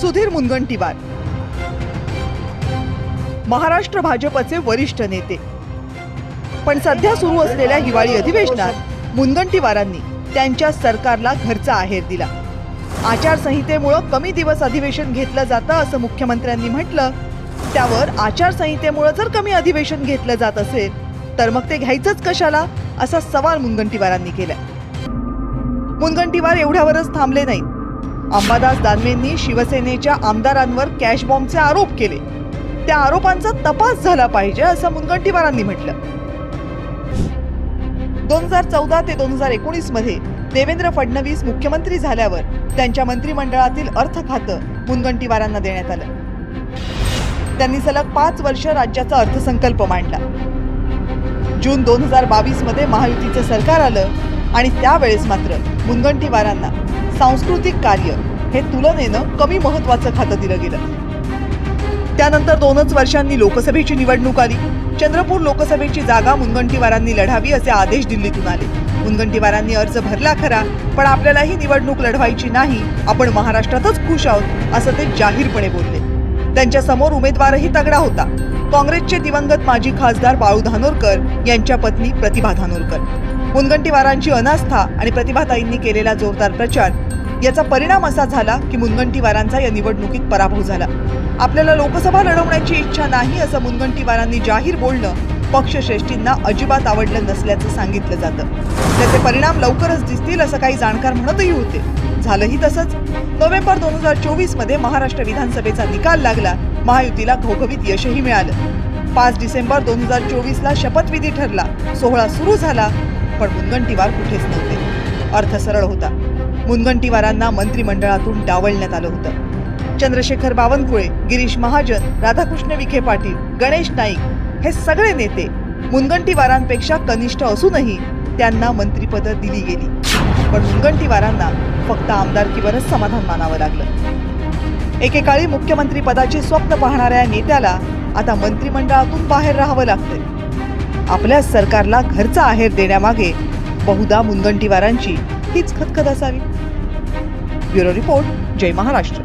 सुधीर मुनगंटीवार महाराष्ट्र भाजपचे वरिष्ठ नेते, पण सध्या सुरू असलेल्या हिवाळी अधिवेशनात मुनगंटीवारांनी त्यांच्या सरकारला घरचा आहेर दिला। आचारसंहितेमुळे कमी दिवस अधिवेशन घेतलं जातं असं मुख्यमंत्र्यांनी म्हटलं। त्यावर आचारसंहितेमुळे जर कमी अधिवेशन घेतलं जात असेल तर मग ते घ्यायचंच कशाला असा सवाल मुनगंटीवारांनी केला। मुनगंटीवार एवढ्यावरच थांबले नाहीत। अंबादास दानवेंनी शिवसेनेच्या आमदारांवर कॅश बॉम्बचे आरोप केले। त्या आरोपांचा तपास झाला पाहिजे असं मुनगंटीवारांनी म्हटलं। 2014 ते 2019 मध्ये देवेंद्र फडणवीस मुख्यमंत्री झाल्यावर त्यांच्या मंत्रिमंडळातील अर्थ खातं मुनगंटीवारांना देण्यात आलं। त्यांनी सलग 5 वर्ष राज्याचा अर्थसंकल्प मांडला। जून 2022 मध्ये महायुतीचं सरकार आलं आणि त्यावेळेस मात्र मुनगंटीवारांना सांस्कृतिक कार्य हे तुलनेनं कमी महत्त्वाचं खातं दिलं गेलं। त्यानंतर 2च वर्षांनी लोकसभेची निवडणूक आली। चंद्रपूर लोकसभेची जागा मुनगंटीवारांनी लढावी असे आदेश दिल्लीतून आले। मुनगंटीवारांनी अर्ज भरला खरा, पण आपल्याला ही निवडणूक लढवायची नाही, आपण महाराष्ट्रातच खुश आहोत असं ते जाहीरपणे बोलले। त्यांच्या समोर उमेदवारही तगडा होता। काँग्रेसचे दिवंगत माजी खासदार बाळू धानोरकर यांच्या पत्नी प्रतिभा धानोरकर। मुनगंटीवारांची अनास्था आणि प्रतिभाताईंनी केलेला जोरदार प्रचार याचा परिणाम असा झाला की मुनगंटीवारांचा या निवडणुकीत पराभव झाला। आपल्याला लोकसभा लढवण्याची इच्छा नाही असं मुनगंटीवारांनी जाहीर बोलणं पक्षश्रेष्ठींना अजिबात आवडलं नसल्याचं सांगितलं जातं। त्याचे परिणाम लवकरच दिसतील असं काही जाणकार म्हणतही होते। झालंही तसंच। नोव्हेंबर 2024 मध्ये महाराष्ट्र विधानसभेचा निकाल लागला। महायुतीला घवघवीत यशही मिळालं। 5 डिसेंबर 2024 ला शपथविधी ठरला। सोहळा सुरू झाला, पण मुनगंटीवार कुठेच नव्हते। अर्थ सरळ होता। मुनगंटीवारांना मंत्रिमंडळातून डावलण्यात आलं होतं। चंद्रशेखर बावनकुळे, गिरीश महाजन, राधाकृष्ण विखे पाटील, गणेश नाईक हे सगळे नेते मुनगंटीवारांपेक्षा कनिष्ठ असूनही त्यांना मंत्रिपद दिली गेली। पण मुनगंटीवारांना फक्त आमदारकीवरच समाधान मानावं लागलं। एकेकाळी मुख्यमंत्री पदाची स्वप्न पाहणाऱ्या नेत्याला आता मंत्रिमंडळातून बाहेर राहावं लागतंय। आपल्या सरकारला घरचा आहेर देण्यामागे बहुधा मुनगंटीवारांची हीच खतखत असावी। ब्युरो रिपोर्ट, जय महाराष्ट्र।